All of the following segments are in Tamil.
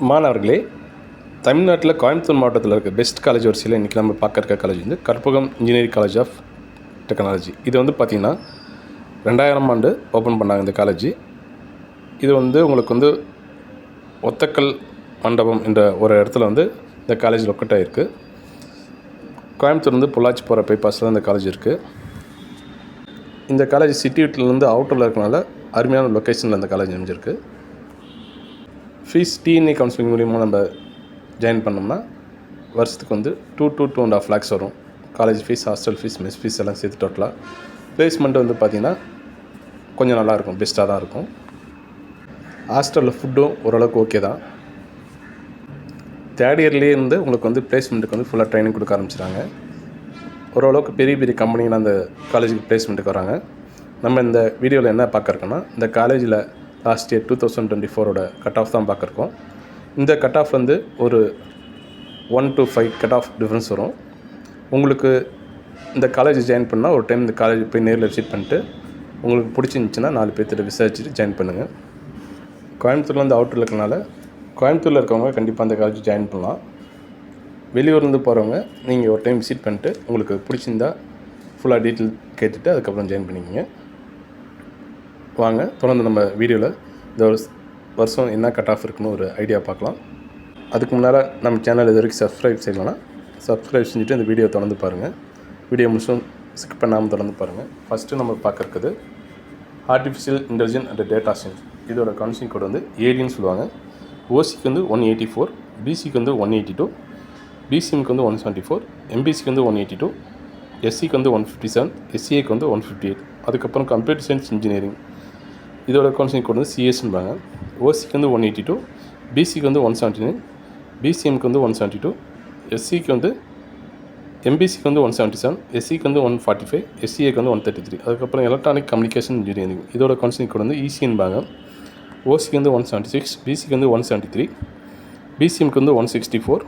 மாணவர்களே, தமிழ்நாட்டில் கோயம்புத்தூர் மாவட்டத்தில் இருக்க பெஸ்ட் காலேஜ் வரிசையில் இன்றைக்கி நம்ம பார்க்க இருக்க காலேஜ் வந்து Karpagam engineering college of technology. இது வந்து பார்த்திங்கன்னா 2000 ஆண்டு ஓப்பன் பண்ணாங்க இந்த காலேஜ். இது வந்து உங்களுக்கு வந்து ஒத்தக்கல் மண்டபம் என்ற ஒரு இடத்துல வந்து இந்த காலேஜ் லொக்கேட் ஆகிருக்கு. கோயம்புத்தூர் வந்து பொள்ளாச்சி போகிற பைபாஸில் இந்த காலேஜ் இருக்குது. இந்த காலேஜ் சிட்டி வீட்டிலேருந்து அவுட்டரில் இருக்கனால அருமையான லொக்கேஷனில் இந்த காலேஜ் அமைஞ்சிருக்கு. ஃபீஸ் டிஎன்ஏ கவுன்சிலிங் மூலிமா நம்ம ஜாயின் பண்ணோம்னா வருஷத்துக்கு வந்து 2.5 lakhs வரும். College fees, hostel fees, mess fees எல்லாம் சேர்த்து டோட்டலாக. ப்ளேஸ்மெண்ட் வந்து பார்த்திங்கன்னா கொஞ்சம் நல்லாயிருக்கும், பெஸ்ட்டாக தான் இருக்கும். ஹாஸ்டலில் ஃபுட்டும் ஓரளவுக்கு ஓகே தான். தேர்ட் இயர்லேயே இருந்து உங்களுக்கு வந்து ப்ளேஸ்மெண்ட்டுக்கு வந்து ஃபுல்லாக ட்ரைனிங் கொடுக்க ஆரம்பிச்சிட்டாங்க. ஓரளவுக்கு பெரிய பெரிய கம்பெனிகள் அந்த காலேஜுக்கு ப்ளேஸ்மெண்ட்டுக்கு வராங்க. நம்ம இந்த வீடியோவில் என்ன பார்க்குறோன்னா, இந்த காலேஜில் லாஸ்ட் இயர் 2024 கட் ஆஃப் தான் பார்க்குறோம். இந்த கட் ஆஃப் வந்து ஒரு 1 to 5 கட் ஆஃப் டிஃப்ரென்ஸ் வரும். உங்களுக்கு இந்த காலேஜ் ஜாயின் பண்ணால் ஒரு டைம் இந்த காலேஜ் போய் நேரில் விசிட் பண்ணிட்டு உங்களுக்கு பிடிச்சிருந்துச்சின்னா 4 பேர்த்திட்ட விசாரிச்சுட்டு ஜாயின் பண்ணுங்கள். கோயம்புத்தூரில் வந்து அவுட்டரில் இருக்கனால கோயம்புத்தூரில் இருக்கவங்க கண்டிப்பாக அந்த காலேஜ் ஜாயின் பண்ணலாம். வெளியூர்லேருந்து போகிறவங்க நீங்கள் ஒரு டைம் விசிட் பண்ணிட்டு உங்களுக்கு பிடிச்சிருந்தா ஃபுல்லாக டீட்டெயில் கேட்டுட்டு அதுக்கப்புறம் ஜாயின் பண்ணிக்கோங்க. வாங்க தொடர்ந்து நம்ம வீடியோவில் இந்த வருஷம் என்ன கட் ஆஃப் இருக்குன்னு ஒரு ஐடியா பார்க்கலாம். அதுக்கு முன்னால் நம்ம சேனல் இது வரைக்கும் சப்ஸ்கிரைப் செய்யலைன்னா சப்ஸ்கிரைப் செஞ்சுட்டு இந்த வீடியோ தொடர்ந்து பாருங்கள். வீடியோ முழுசும் ஸ்கிப் பண்ணாமல் தொடர்ந்து பாருங்கள். ஃபஸ்ட்டு நம்ம பார்க்குறது artificial intelligence and data science. இதோட கவுன்சிலிங் கோட் வந்து ஏடின்னு சொல்லுவாங்க. ஓசிக்கு வந்து 184, பிசிக்கு வந்து 182, பிசிஎம்க்கு வந்து 174, எம்பிசிக்கு வந்து 182, எஸ்சிக்கு வந்து 157, எஸ்சிஏக்கு வந்து 158. அதுக்கப்புறம் கம்ப்யூட்டர் சயின்ஸ் இன்ஜினியரிங் இதோட கவுன்சிலிங் கோட் வந்து சிஎஸ்ன்பாங்க. ஓசிக்கு வந்து 182, பிசிக்கு வந்து 179, பிசிஎம்க்கு வந்து 172, எஸ்சிக்கு வந்து எம்பிசிக்கு வந்து 177, எஸ்சிக்கு வந்து 145, எஸ்சிஏக்கு வந்து 133. அதுக்கப்புறம் எலக்ட்ரானிக் கம்யூனிகேஷன் இன்ஜினியரிங் இதோட கவுன்சிலிங் கோட் வந்து இசின்பாங்க. ஓசிக்கு வந்து 176, பிசிக்கு வந்து 173, பிசிஎம்க்கு வந்து 164,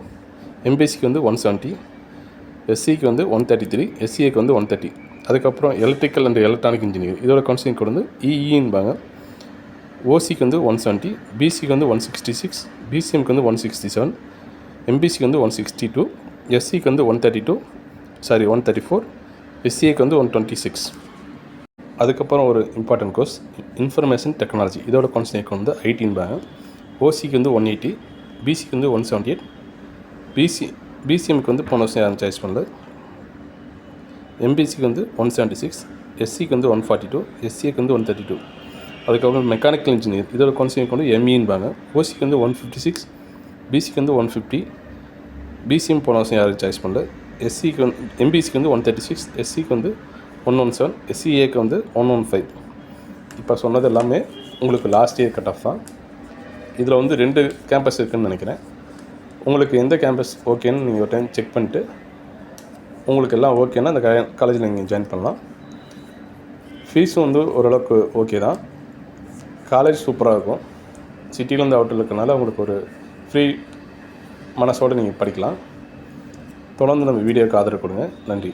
எம்பிசிக்கு வந்து 170, எஸ்சிக்கு வந்து 133, எஸ்சிஏக்கு வந்து 130. அதுக்கப்புறம் எலக்ட்ரிக்கல் அண்ட் எலக்ட்ரானிக் இன்ஜினியரிங் இதோட கவுன்சிலிங் கோட் வந்து இஇன்பாங்க. ஓசிக்கு வந்து 170, பிசிக்கு வந்து 166, பிசிஎம்க்கு வந்து 167, எம்பிசிக்கு வந்து 162, எஸ்சிக்கு வந்து 134, எஸ்சிஏக்கு வந்து 126. அதுக்கப்புறம் ஒரு இம்பார்ட்டன்ட் கோர்ஸ் இன்ஃபர்மேஷன் டெக்னாலஜி இதோட கவுன்சிலிங் கோட் வந்து ஐடின்பாங்க. ஓசிக்கு வந்து 180, பிசிக்கு வந்து 178, பிசிஎம்க்கு வந்து போன வருஷம் யாரும் சாய்ஸ் பண்ணல, எம்பிசிக்கு வந்து 176, எஸ்சிக்கு வந்து 142, எஸ்சிஏக்கு வந்து 132. அதுக்கப்புறம் மெக்கானிக்கல் இன்ஜினியர் இதோட கவுன்சிலிங் வந்து எம்இன்பாங்க. ஓசிக்கு வந்து 156, பிசிக்கு வந்து 150, பிசிஎம் போன வருஷம் யாரும் சாய்ஸ் பண்ணல, எஸ்சிக்கு வந்து எம்பிசிக்கு வந்து 136, எஸ்சிக்கு வந்து 117, எஸ்சிஏக்கு வந்து 115. இப்போ சொன்னது எல்லாமே உங்களுக்கு லாஸ்ட் இயர் கட் ஆஃப் தான். இதில் வந்து 2 கேம்பஸ் இருக்குதுன்னு நினைக்கிறேன். உங்களுக்கு எந்த கேம்பஸ் ஓகேன்னு நீங்கள் ஒரு டைம் செக் பண்ணிவிட்டு உங்களுக்கு எல்லாம் ஓகேன்னா அந்த காலேஜில் நீங்கள் ஜாயின் பண்ணலாம். ஃபீஸும் வந்து ஓரளவுக்கு ஓகே தான். காலேஜ் சூப்பராக இருக்கும். சிட்டிலேருந்து அவுட்டரில் இருக்கனால உங்களுக்கு ஒரு ஃப்ரீ மனசோடு நீங்கள் படிக்கலாம். தொடர்ந்து நம்ம வீடியோவுக்கு ஆதரவு கொடுங்க. நன்றி.